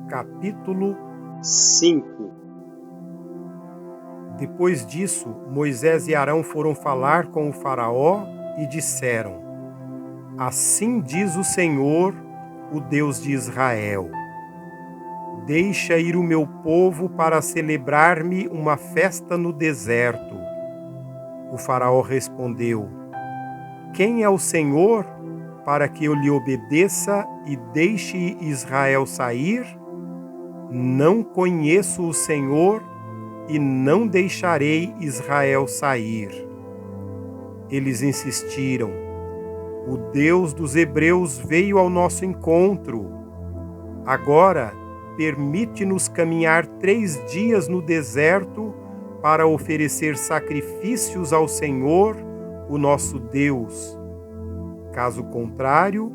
Capítulo 5. Depois disso, Moisés e Arão foram falar com o Faraó e disseram: Assim diz o Senhor, o Deus de Israel: Deixa ir o meu povo para celebrar-me uma festa no deserto. O Faraó respondeu: Quem é o Senhor para que eu lhe obedeça e deixe Israel sair? Não conheço o Senhor e não deixarei Israel sair. Eles insistiram: O Deus dos Hebreus veio ao nosso encontro. Agora, permite-nos caminhar 3 dias no deserto para oferecer sacrifícios ao Senhor, o nosso Deus. Caso contrário,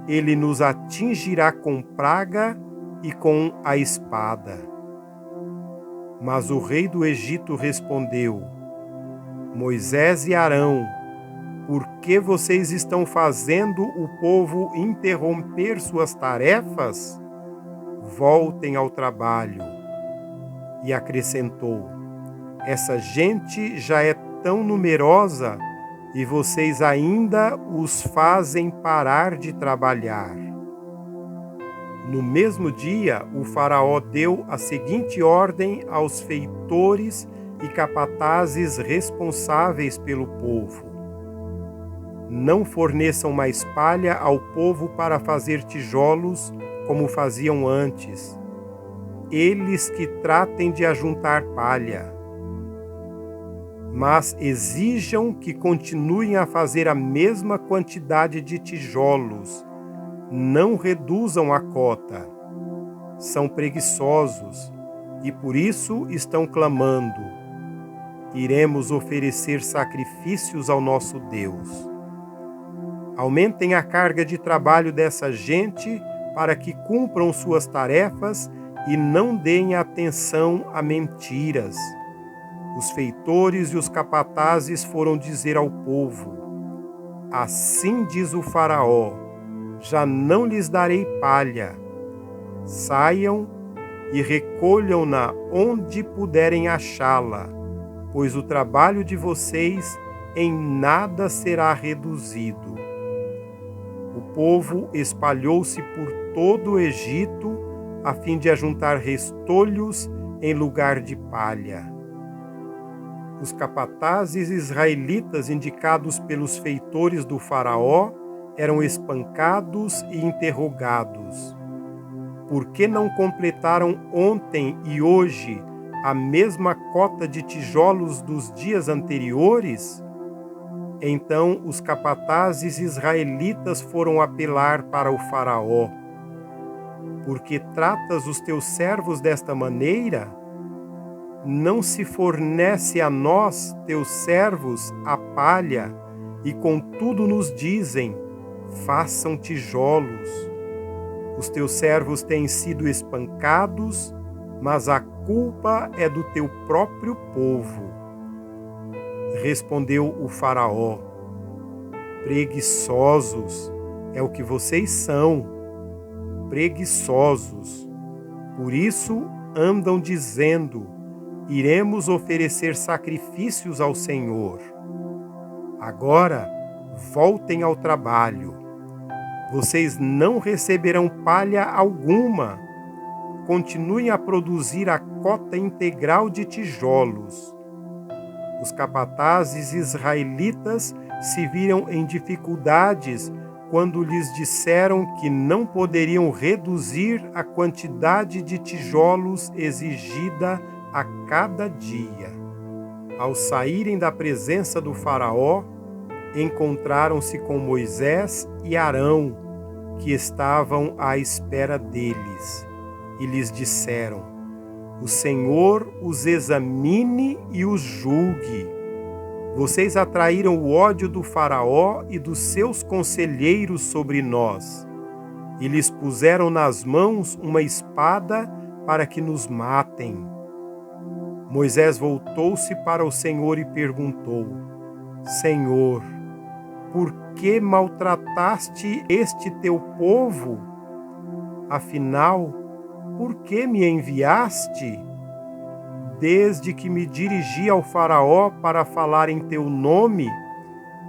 ele nos atingirá com praga e com a espada. Mas o rei do Egito respondeu: Moisés e Arão, por que vocês estão fazendo o povo interromper suas tarefas? Voltem ao trabalho. E acrescentou: Essa gente já é tão numerosa e vocês ainda os fazem parar de trabalhar. No mesmo dia, o Faraó deu a seguinte ordem aos feitores e capatazes responsáveis pelo povo: Não forneçam mais palha ao povo para fazer tijolos, como faziam antes. Eles que tratem de ajuntar palha. Mas exijam que continuem a fazer a mesma quantidade de tijolos. Não reduzam a cota. São preguiçosos e por isso estão clamando: Iremos oferecer sacrifícios ao nosso Deus. Aumentem a carga de trabalho dessa gente para que cumpram suas tarefas e não deem atenção a mentiras. Os feitores e os capatazes foram dizer ao povo: Assim diz o Faraó: Já não lhes darei palha. Saiam e recolham-na onde puderem achá-la, pois o trabalho de vocês em nada será reduzido. O povo espalhou-se por todo o Egito a fim de ajuntar restolhos em lugar de palha. Os capatazes israelitas indicados pelos feitores do Faraó eram espancados e interrogados. Por que não completaram ontem e hoje a mesma cota de tijolos dos dias anteriores? Então os capatazes israelitas foram apelar para o Faraó: Por que tratas os teus servos desta maneira? Não se fornece a nós, teus servos, a palha, e contudo nos dizem: Façam tijolos. Os teus servos têm sido espancados, mas a culpa é do teu próprio povo. Respondeu o Faraó: Preguiçosos é o que vocês são, preguiçosos. Por isso andam dizendo: Iremos oferecer sacrifícios ao Senhor. Agora voltem ao trabalho. Vocês não receberão palha alguma. Continuem a produzir a cota integral de tijolos. Os capatazes israelitas se viram em dificuldades quando lhes disseram que não poderiam reduzir a quantidade de tijolos exigida a cada dia. Ao saírem da presença do Faraó, encontraram-se com Moisés e Arão, que estavam à espera deles, e lhes disseram: O Senhor os examine e os julgue. Vocês atraíram o ódio do Faraó e dos seus conselheiros sobre nós, e lhes puseram nas mãos uma espada para que nos matem. Moisés voltou-se para o Senhor e perguntou: Senhor, por que maltrataste este teu povo? Afinal, por que me enviaste? Desde que me dirigi ao Faraó para falar em teu nome,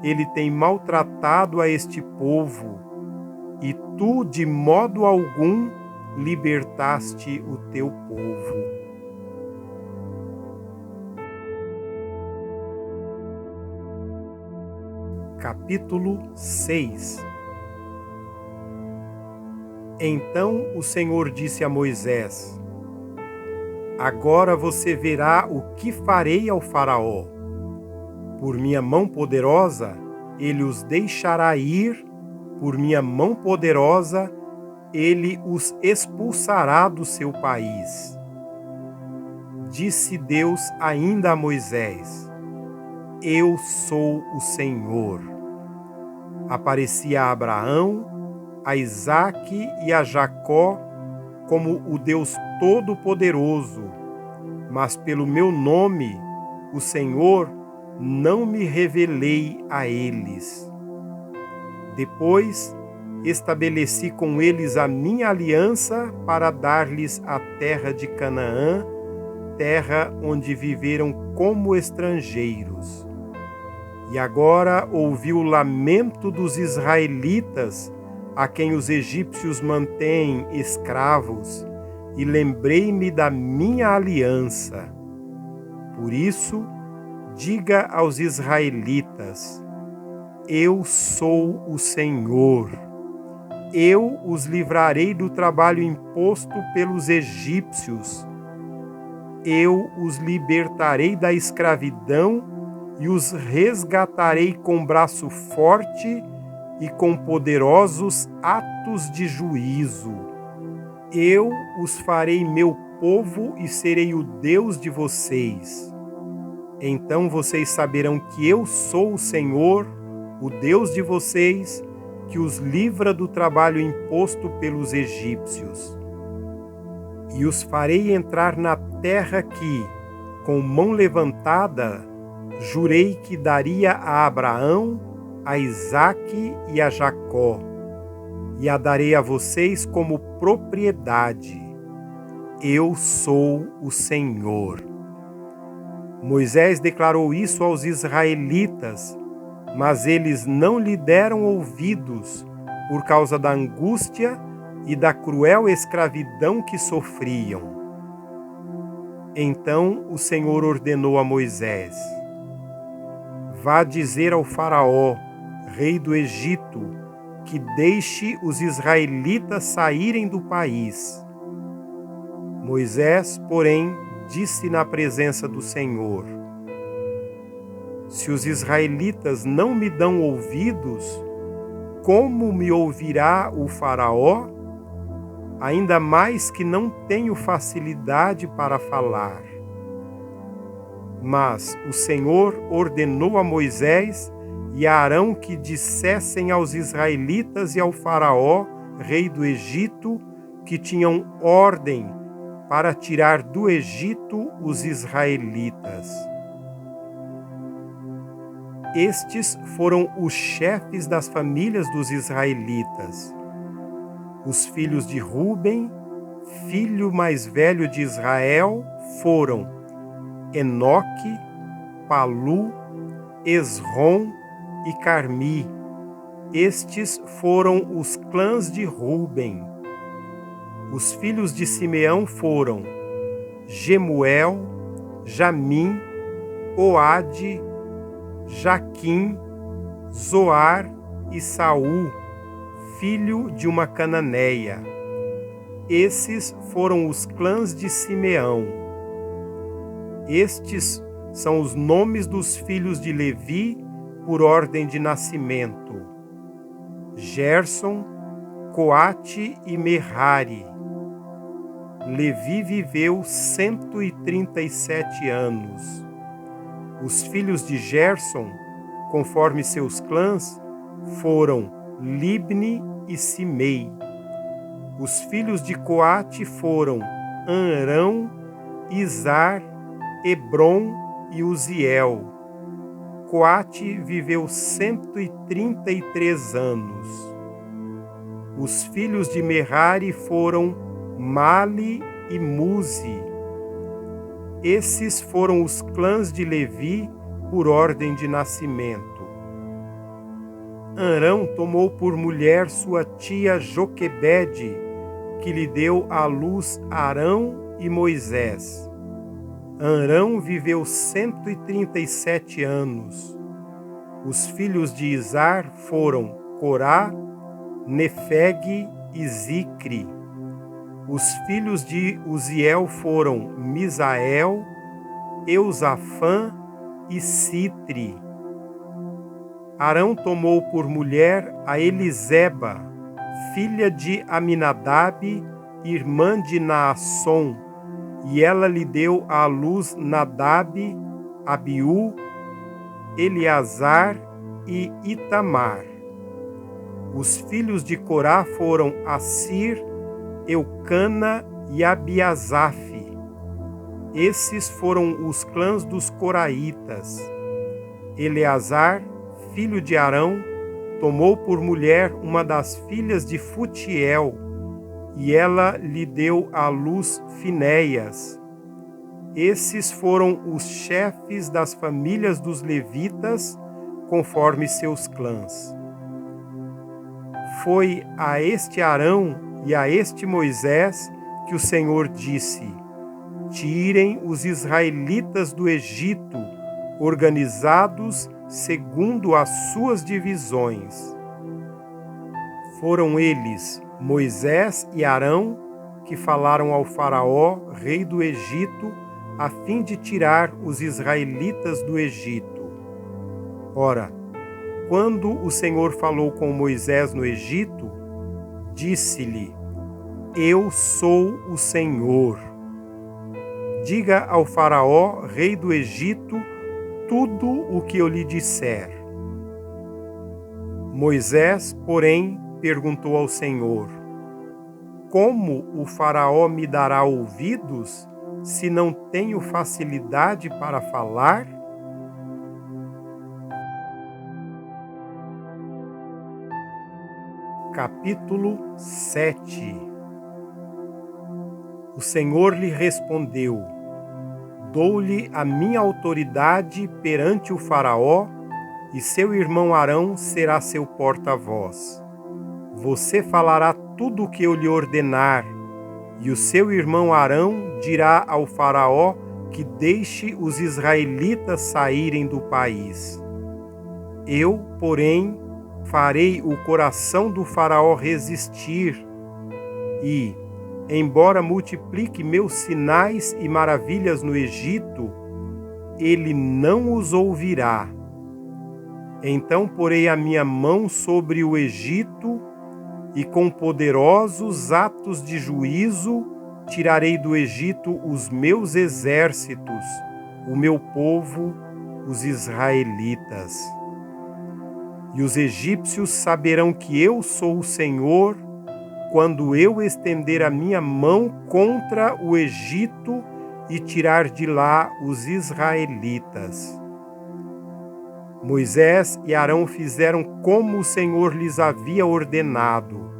ele tem maltratado a este povo, e tu, de modo algum, libertaste o teu povo. Capítulo 6. Então o Senhor disse a Moisés: Agora você verá o que farei ao Faraó. Por minha mão poderosa, ele os deixará ir, por minha mão poderosa, ele os expulsará do seu país. Disse Deus ainda a Moisés: Eu sou o Senhor. Apareci a Abraão, a Isaque e a Jacó como o Deus Todo-Poderoso, mas pelo meu nome, o Senhor, não me revelei a eles. Depois, estabeleci com eles a minha aliança para dar-lhes a terra de Canaã, terra onde viveram como estrangeiros. E agora ouvi o lamento dos israelitas, a quem os egípcios mantêm escravos, e lembrei-me da minha aliança. Por isso, diga aos israelitas: Eu sou o Senhor. Eu os livrarei do trabalho imposto pelos egípcios. Eu os libertarei da escravidão e os resgatarei com braço forte e com poderosos atos de juízo. Eu os farei meu povo e serei o Deus de vocês. Então vocês saberão que eu sou o Senhor, o Deus de vocês, que os livra do trabalho imposto pelos egípcios. E os farei entrar na terra que, com mão levantada, jurei que daria a Abraão, a Isaque e a Jacó, e a darei a vocês como propriedade. Eu sou o Senhor. Moisés declarou isso aos israelitas, mas eles não lhe deram ouvidos por causa da angústia e da cruel escravidão que sofriam. Então o Senhor ordenou a Moisés: Vá dizer ao Faraó, rei do Egito, que deixe os israelitas saírem do país. Moisés, porém, disse na presença do Senhor: Se os israelitas não me dão ouvidos, como me ouvirá o Faraó? Ainda mais que não tenho facilidade para falar. Mas o Senhor ordenou a Moisés e a Arão que dissessem aos israelitas e ao Faraó, rei do Egito, que tinham ordem para tirar do Egito os israelitas. Estes foram os chefes das famílias dos israelitas. Os filhos de Ruben, filho mais velho de Israel, foram Enoque, Palu, Esrom e Carmi. Estes foram os clãs de Ruben. Os filhos de Simeão foram Gemuel, Jamim, Oade, Jaquim, Zoar e Saul, filho de uma cananeia. Esses foram os clãs de Simeão. Estes são os nomes dos filhos de Levi por ordem de nascimento: Gerson, Coate e Merari. Levi viveu 137 anos. Os filhos de Gerson, conforme seus clãs, foram Libni e Simei. Os filhos de Coate foram Amrão, Izar, Hebron e Uziel. Coate viveu 133 anos. Os filhos de Merari foram Mali e Muzi. Esses foram os clãs de Levi por ordem de nascimento. Arão tomou por mulher sua tia Joquebede, que lhe deu à luz Arão e Moisés. Arão viveu 137 anos. Os filhos de Izar foram Corá, Nefeg e Zicri. Os filhos de Uziel foram Misael, Eusafã e Sitri. Arão tomou por mulher a Eliseba, filha de Aminadab, irmã de Naasson, e ela lhe deu à luz Nadab, Abiú, Eleazar e Itamar. Os filhos de Corá foram Assir, Eucana e Abiasaf. Esses foram os clãs dos coraitas. Eleazar, filho de Arão, tomou por mulher uma das filhas de Futiel, e ela lhe deu à luz Finéias. Esses foram os chefes das famílias dos levitas, conforme seus clãs. Foi a este Arão e a este Moisés que o Senhor disse: tirem os israelitas do Egito, organizados segundo as suas divisões. Foram eles, Moisés e Arão, que falaram ao Faraó, rei do Egito, a fim de tirar os israelitas do Egito. Ora, quando o Senhor falou com Moisés no Egito, disse-lhe: Eu sou o Senhor. Diga ao Faraó, rei do Egito, tudo o que eu lhe disser. Moisés, porém, perguntou ao Senhor: Como o Faraó me dará ouvidos, se não tenho facilidade para falar? Capítulo 7. O Senhor lhe respondeu: Dou-lhe a minha autoridade perante o Faraó, e seu irmão Arão será seu porta-voz. Você falará tudo o que eu lhe ordenar, e o seu irmão Arão dirá ao Faraó que deixe os israelitas saírem do país. Eu, porém, farei o coração do Faraó resistir e, embora multiplique meus sinais e maravilhas no Egito, ele não os ouvirá. Então porei a minha mão sobre o Egito e com poderosos atos de juízo tirarei do Egito os meus exércitos, o meu povo, os israelitas. E os egípcios saberão que eu sou o Senhor, quando eu estender a minha mão contra o Egito e tirar de lá os israelitas. Moisés e Arão fizeram como o Senhor lhes havia ordenado.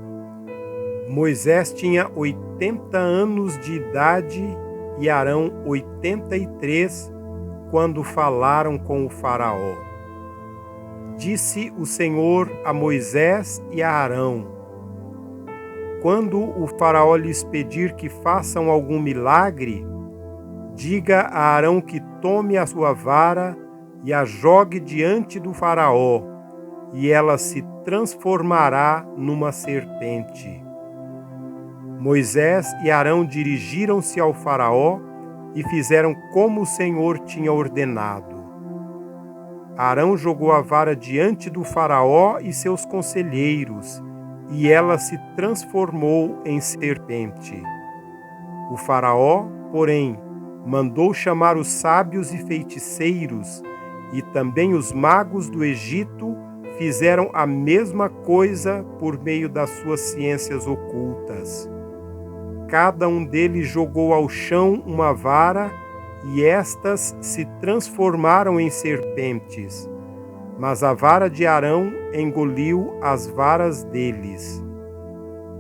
Moisés tinha 80 anos de idade e Arão 83, quando falaram com o Faraó. Disse o Senhor a Moisés e a Arão: Quando o Faraó lhes pedir que façam algum milagre, diga a Arão que tome a sua vara e a jogue diante do Faraó, e ela se transformará numa serpente. Moisés e Arão dirigiram-se ao Faraó e fizeram como o Senhor tinha ordenado. Arão jogou a vara diante do Faraó e seus conselheiros, e ela se transformou em serpente. O Faraó, porém, mandou chamar os sábios e feiticeiros, e também os magos do Egito fizeram a mesma coisa por meio das suas ciências ocultas. Cada um deles jogou ao chão uma vara, e estas se transformaram em serpentes, mas a vara de Arão engoliu as varas deles.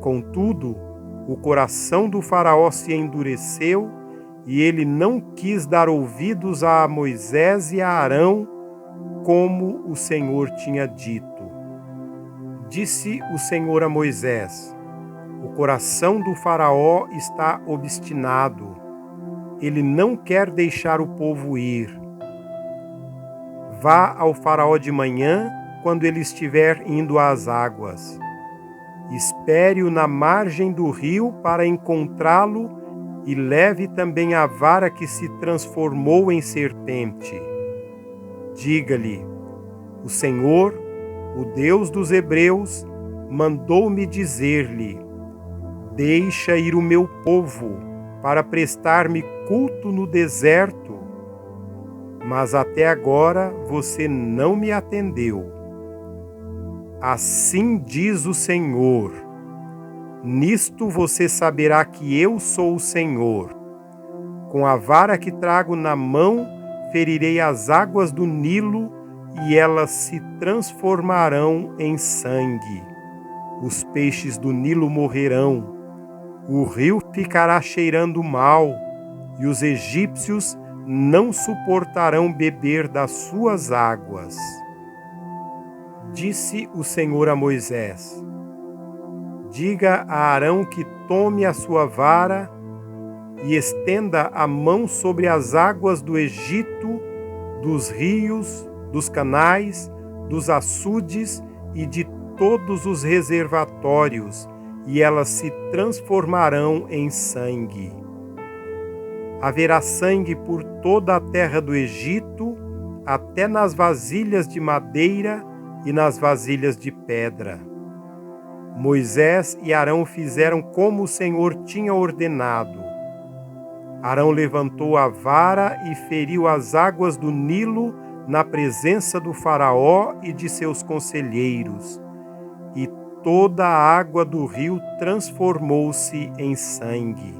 Contudo, o coração do faraó se endureceu e ele não quis dar ouvidos a Moisés e a Arão, como o Senhor tinha dito. Disse o Senhor a Moisés: o coração do faraó está obstinado. Ele não quer deixar o povo ir. Vá ao faraó de manhã, quando ele estiver indo às águas. Espere-o na margem do rio para encontrá-lo e leve também a vara que se transformou em serpente. Diga-lhe: o Senhor, o Deus dos Hebreus, mandou-me dizer-lhe: deixa ir o meu povo para prestar-me culto no deserto. Mas até agora você não me atendeu. Assim diz o Senhor: nisto você saberá que eu sou o Senhor. Com a vara que trago na mão, ferirei as águas do Nilo e elas se transformarão em sangue. Os peixes do Nilo morrerão. O rio ficará cheirando mal e os egípcios não suportarão beber das suas águas. Disse o Senhor a Moisés: diga a Arão que tome a sua vara e estenda a mão sobre as águas do Egito, dos rios, dos canais, dos açudes e de todos os reservatórios, e elas se transformarão em sangue. Haverá sangue por toda a terra do Egito, até nas vasilhas de madeira e nas vasilhas de pedra. Moisés e Arão fizeram como o Senhor tinha ordenado. Arão levantou a vara e feriu as águas do Nilo na presença do faraó e de seus conselheiros, e toda a água do rio transformou-se em sangue.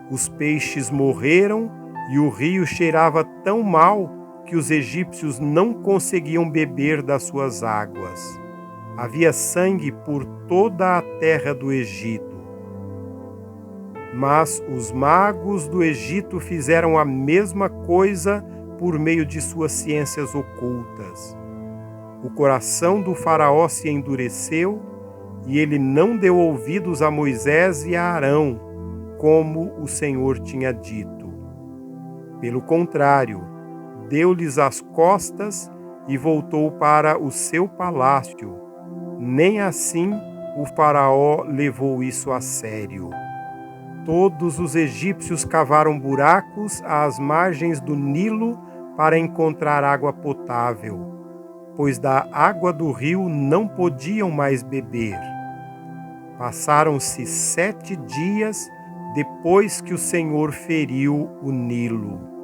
Os peixes morreram e o rio cheirava tão mal que os egípcios não conseguiam beber das suas águas. Havia sangue por toda a terra do Egito. Mas os magos do Egito fizeram a mesma coisa por meio de suas ciências ocultas. O coração do faraó se endureceu e ele não deu ouvidos a Moisés e a Arão, como o Senhor tinha dito. Pelo contrário, deu-lhes as costas e voltou para o seu palácio. Nem assim o faraó levou isso a sério. Todos os egípcios cavaram buracos às margens do Nilo para encontrar água potável, pois da água do rio não podiam mais beber. Passaram-se 7 dias depois que o Senhor feriu o Nilo.